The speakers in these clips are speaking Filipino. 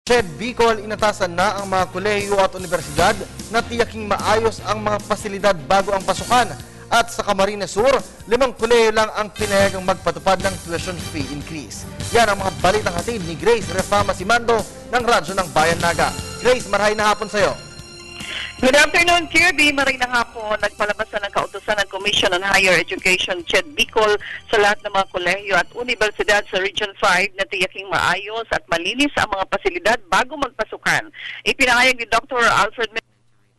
Ched Bicol, inatasan na ang mga kolehiyo at universidad na tiyaking maayos ang mga pasilidad bago ang pasukan. At sa Camarines Sur, 5 kolehiyo lang ang pinayagang magpatupad ng tuition fee increase. Yan ang mga balitang hatid ni Grace Refama Simando ng Radyo ng Bayan Naga. Grace, marahay na hapon sa'yo. Good afternoon, Kirby. Marinang hapon, nagpalabas na ng kautusan ng Commission on Higher Education, Ched Bicol, sa lahat ng mga kolehiyo at universidad sa Region 5 na tiyaking maayos at malinis ang mga pasilidad bago magpasukan. Ipinahayag ni Dr. Alfred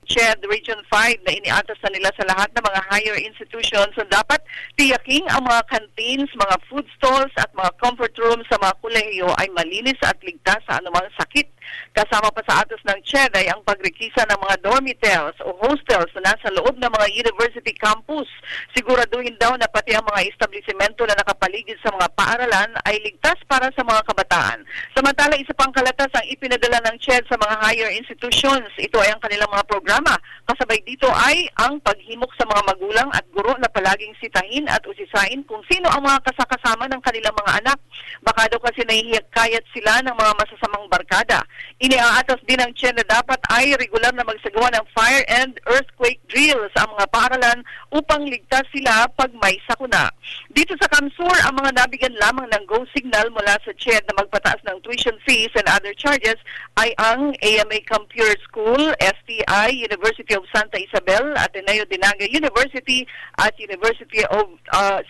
Ched Region 5 na iniatas na nila sa lahat ng mga higher institutions na dapat tiyaking ang mga canteens, mga food stalls at mga comfort rooms sa mga kolehiyo ay malinis at ligtas sa anumang sakit. Kasama pa sa atos ng Ched ay ang pagrekisa ng mga dormitories o hostels na nasa loob ng mga university campus. Siguraduhin daw na pati ang mga establisimento na nakapaligid sa mga paaralan ay ligtas para sa mga kabataan. Samantala, isa pang kalatas ang ipinadala ng Ched sa mga higher institutions. Ito ay ang kanilang mga programa. Kasabay dito ay ang paghimok sa mga magulang at guro na palaging sitahin at usisain kung sino ang mga kasakasama ng kanilang mga anak. Baka daw kasi nahihikayat sila ng mga masasamang barkada. Iniaatas din ng Ched na dapat ay regular na magsagawa ng fire and earthquake drills sa mga paaralan upang ligtas sila pag may sakuna. Dito sa Kamsur, ang mga nabigyan lamang ng go signal mula sa Ched na magpataas ng tuition fees and other charges ay ang AMA Computer School, STI, University of Santa Isabel, Ateneo de Naga University at University of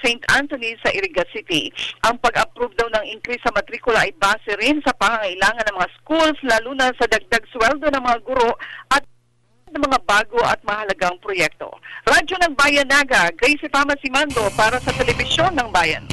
St. Anthony sa Iriga City. Ang pag-approve daw ng increase sa matrikula ay base rin sa pangangailangan ng mga schools, lalo na sa dagdag sweldo ng mga guro at ng mga bago at mahalagang proyekto. Radyo ng Bayan Naga, Grace Refama Simando para sa Telebisyon ng Bayan.